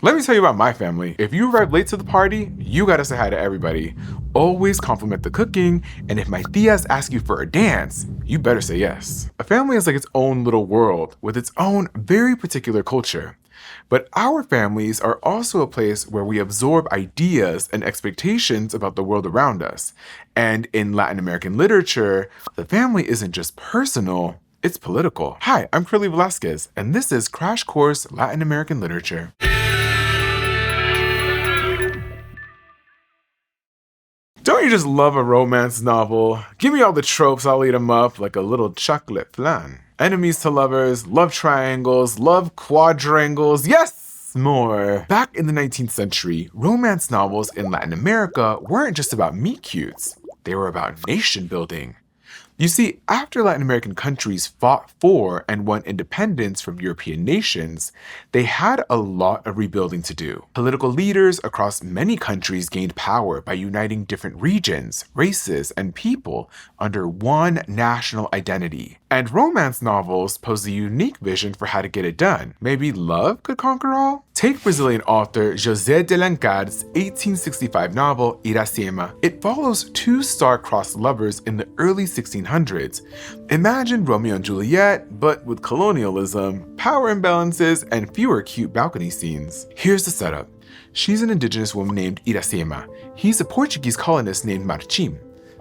Let me tell you about my family. If you arrive late to the party, you gotta say hi to everybody. Always compliment the cooking, and if my tias ask you for a dance, you better say yes. A family is like its own little world with its own very particular culture. But our families are also a place where we absorb ideas and expectations about the world around us. And in Latin American literature, the family isn't just personal, it's political. Hi, I'm Curly Velasquez, and this is Crash Course Latin American Literature. Don't you just love a romance novel? Give me all the tropes, I'll eat them up like a little chocolate flan. Enemies to lovers, love triangles, love quadrangles, yes, more. Back in the 19th century, romance novels in Latin America weren't just about meet-cutes. They were about nation building. You see, after Latin American countries fought for and won independence from European nations, they had a lot of rebuilding to do. Political leaders across many countries gained power by uniting different regions, races, and people under one national identity. And romance novels pose a unique vision for how to get it done. Maybe love could conquer all? Take Brazilian author José de Alencar's 1865 novel, Iracema. It follows two star-crossed lovers in the early 1600s. Imagine Romeo and Juliet, but with colonialism, power imbalances, and fewer cute balcony scenes. Here's the setup. She's an indigenous woman named Iracema. He's a Portuguese colonist named Martim.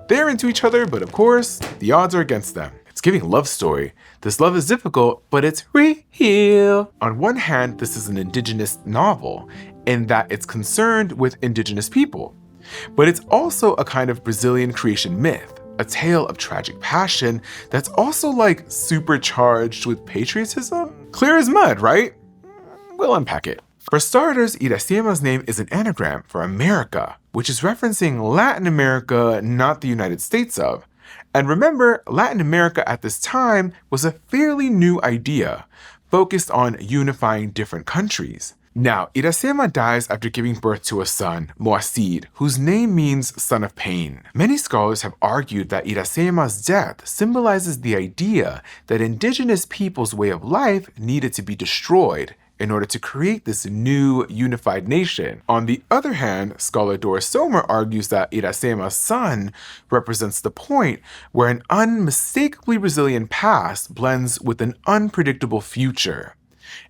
They're into each other, but of course, the odds are against them. It's giving love story. This love is difficult, but it's real. On one hand, this is an indigenous novel in that it's concerned with indigenous people. But it's also a kind of Brazilian creation myth, a tale of tragic passion that's also like supercharged with patriotism. Clear as mud, right? We'll unpack it. For starters, Iracema's name is an anagram for America, which is referencing Latin America, not the United States of. And remember, Latin America at this time was a fairly new idea, focused on unifying different countries. Now, Iracema dies after giving birth to a son, Moacir, whose name means son of pain. Many scholars have argued that Iracema's death symbolizes the idea that indigenous people's way of life needed to be destroyed in order to create this new unified nation. On the other hand, scholar Doris Sommer argues that Iracema's son represents the point where an unmistakably Brazilian past blends with an unpredictable future.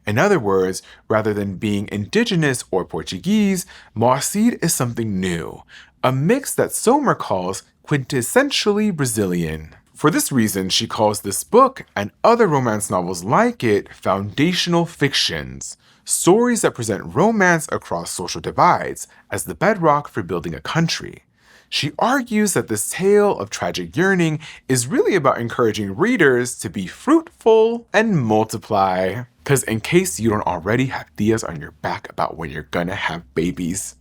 In other words, rather than being indigenous or Portuguese, Moacir is something new, a mix that Sommer calls quintessentially Brazilian. For this reason, she calls this book and other romance novels like it foundational fictions, stories that present romance across social divides as the bedrock for building a country. She argues that this tale of tragic yearning is really about encouraging readers to be fruitful and multiply. Because in case you don't already have tias on your back about when you're gonna have babies,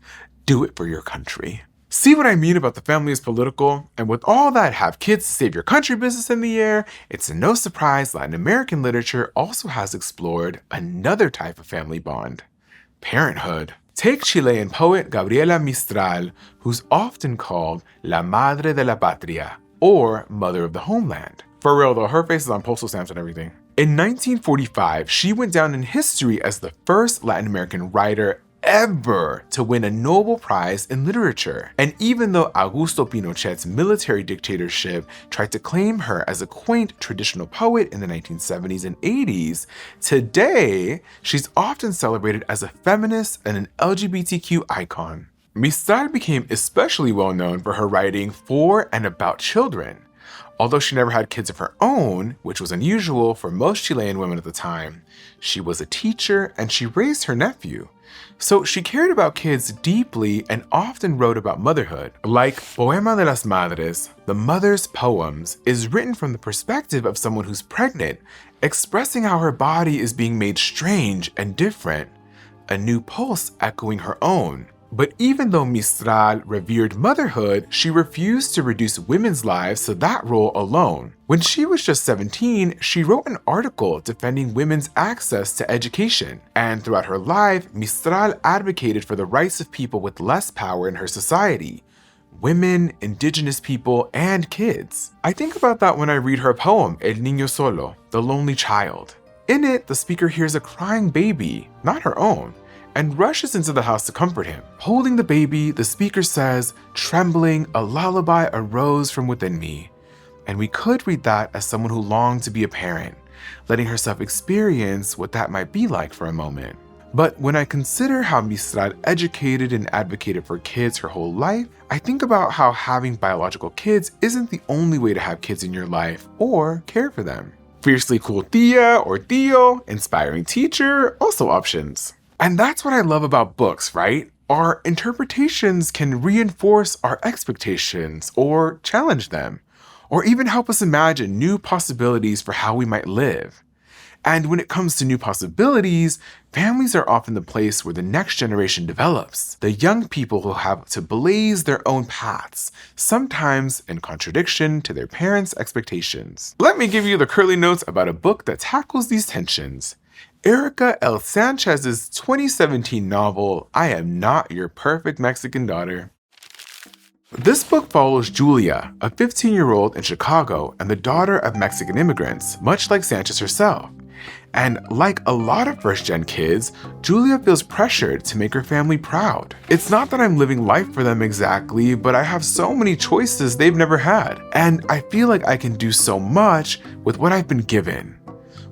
do it for your country. See what I mean about the family is political? And with all that have kids to save your country business in the air, it's no surprise Latin American literature also has explored another type of family bond: parenthood. Take Chilean poet Gabriela Mistral, who's often called La Madre de la Patria, or Mother of the Homeland. For real though, her face is on postal stamps and everything. In 1945, she went down in history as the first Latin American writer ever to win a Nobel Prize in literature. And even though Augusto Pinochet's military dictatorship tried to claim her as a quaint traditional poet in the 1970s and 80s, today she's often celebrated as a feminist and an LGBTQ icon. Mistral became especially well known for her writing for and about children. Although she never had kids of her own, which was unusual for most Chilean women at the time, she was a teacher and she raised her nephew. So she cared about kids deeply and often wrote about motherhood. Like Poema de las Madres, the Mother's Poems, is written from the perspective of someone who's pregnant, expressing how her body is being made strange and different, a new pulse echoing her own. But even though Mistral revered motherhood, she refused to reduce women's lives to that role alone. When she was just 17, she wrote an article defending women's access to education. And throughout her life, Mistral advocated for the rights of people with less power in her society: women, indigenous people, and kids. I think about that when I read her poem, El Niño Solo, The Lonely Child. In it, the speaker hears a crying baby, not her own, and rushes into the house to comfort him. Holding the baby, the speaker says, "Trembling, a lullaby arose from within me." And we could read that as someone who longed to be a parent, letting herself experience what that might be like for a moment. But when I consider how Mistral educated and advocated for kids her whole life, I think about how having biological kids isn't the only way to have kids in your life or care for them. Fiercely cool tia or tío, inspiring teacher, also options. And that's what I love about books, right? Our interpretations can reinforce our expectations or challenge them, or even help us imagine new possibilities for how we might live. And when it comes to new possibilities, families are often the place where the next generation develops. The young people who have to blaze their own paths, sometimes in contradiction to their parents' expectations. Let me give you the curly notes about a book that tackles these tensions. Erica L. Sanchez's 2017 novel, I Am Not Your Perfect Mexican Daughter. This book follows Julia, a 15-year-old in Chicago and the daughter of Mexican immigrants, much like Sanchez herself. And like a lot of first-gen kids, Julia feels pressured to make her family proud. It's not that I'm living life for them exactly, but I have so many choices they've never had. And I feel like I can do so much with what I've been given.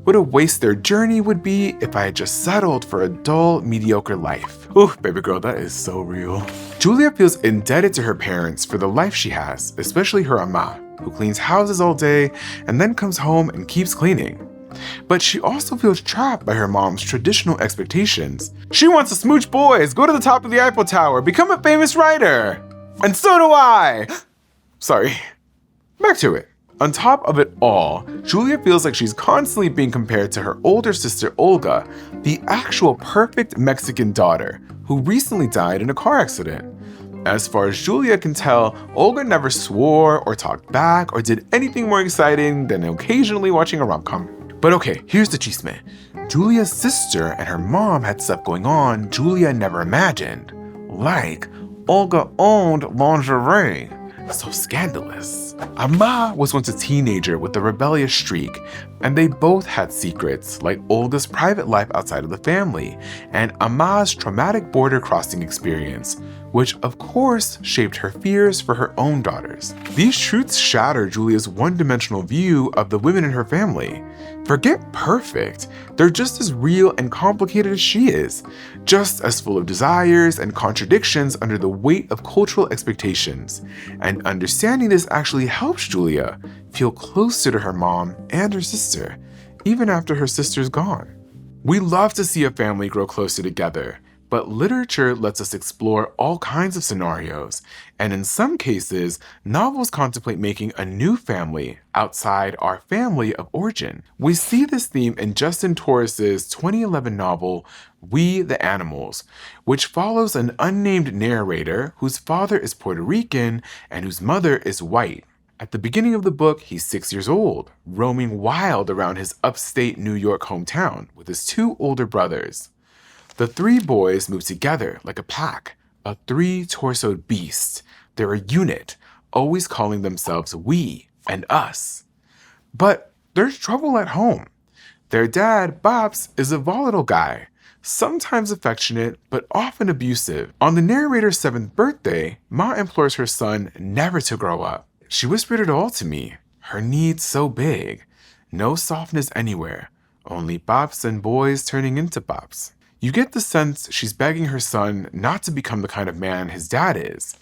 What a waste their journey would be if I had just settled for a dull, mediocre life. Ooh, baby girl, that is so real. Julia feels indebted to her parents for the life she has, especially her ama, who cleans houses all day and then comes home and keeps cleaning. But she also feels trapped by her mom's traditional expectations. She wants to smooch boys, go to the top of the Eiffel Tower, become a famous writer. And so do I! Sorry. Back to it. On top of it all, Julia feels like she's constantly being compared to her older sister Olga, the actual perfect Mexican daughter, who recently died in a car accident. As far as Julia can tell, Olga never swore or talked back or did anything more exciting than occasionally watching a rom-com. But okay, here's the chisme. Julia's sister and her mom had stuff going on Julia never imagined. Like, Olga owned lingerie. So scandalous. Ama was once a teenager with a rebellious streak, and they both had secrets, like Olga's private life outside of the family, and Ama's traumatic border crossing experience, which of course shaped her fears for her own daughters. These truths shatter Julia's one-dimensional view of the women in her family. Forget perfect, they're just as real and complicated as she is, just as full of desires and contradictions under the weight of cultural expectations. And understanding this actually helps Julia feel closer to her mom and her sister, even after her sister's gone. We love to see a family grow closer together, but literature lets us explore all kinds of scenarios, and in some cases, novels contemplate making a new family outside our family of origin. We see this theme in Justin Torres's 2011 novel, We the Animals, which follows an unnamed narrator whose father is Puerto Rican and whose mother is white. At the beginning of the book, he's 6 years old, roaming wild around his upstate New York hometown with his two older brothers. The three boys move together like a pack, a three-torsoed beast. They're a unit, always calling themselves we and us. But there's trouble at home. Their dad, Babs, is a volatile guy, sometimes affectionate, but often abusive. On the narrator's 7th birthday, Ma implores her son never to grow up. She whispered it all to me, her needs so big. No softness anywhere, only bops and boys turning into bops. You get the sense she's begging her son not to become the kind of man his dad is.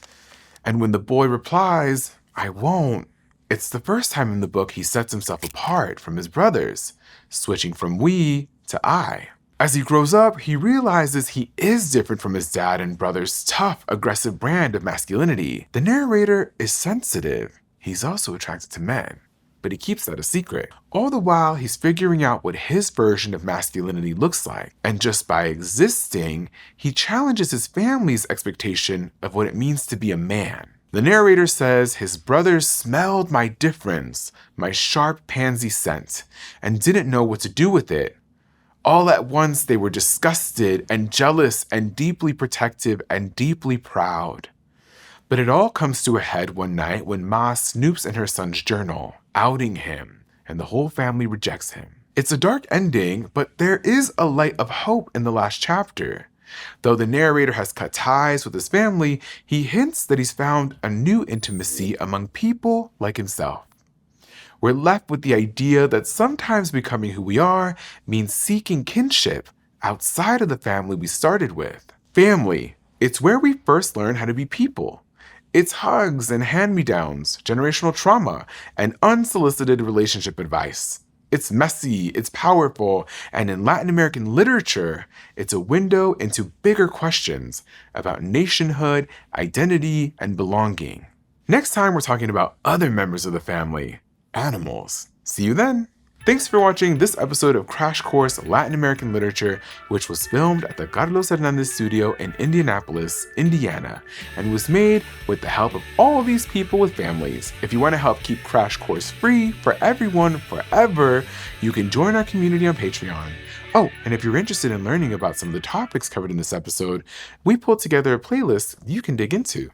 And when the boy replies, I won't, it's the first time in the book he sets himself apart from his brothers, switching from we to I. As he grows up, he realizes he is different from his dad and brother's tough, aggressive brand of masculinity. The narrator is sensitive. He's also attracted to men, but he keeps that a secret. All the while, he's figuring out what his version of masculinity looks like. And just by existing, he challenges his family's expectation of what it means to be a man. The narrator says his brothers smelled my difference, my sharp pansy scent, and didn't know what to do with it. All at once, they were disgusted and jealous and deeply protective and deeply proud. But it all comes to a head one night when Ma snoops in her son's journal, outing him, and the whole family rejects him. It's a dark ending, but there is a light of hope in the last chapter. Though the narrator has cut ties with his family, he hints that he's found a new intimacy among people like himself. We're left with the idea that sometimes becoming who we are means seeking kinship outside of the family we started with. Family, it's where we first learn how to be people. It's hugs and hand-me-downs, generational trauma, and unsolicited relationship advice. It's messy, it's powerful, and in Latin American literature, it's a window into bigger questions about nationhood, identity, and belonging. Next time, we're talking about other members of the family, animals. See you then! Thanks for watching this episode of Crash Course Latin American Literature, which was filmed at the Carlos Hernandez Studio in Indianapolis, Indiana, and was made with the help of all these people with families. If you want to help keep Crash Course free for everyone forever, you can join our community on Patreon. Oh, and if you're interested in learning about some of the topics covered in this episode, we pulled together a playlist you can dig into.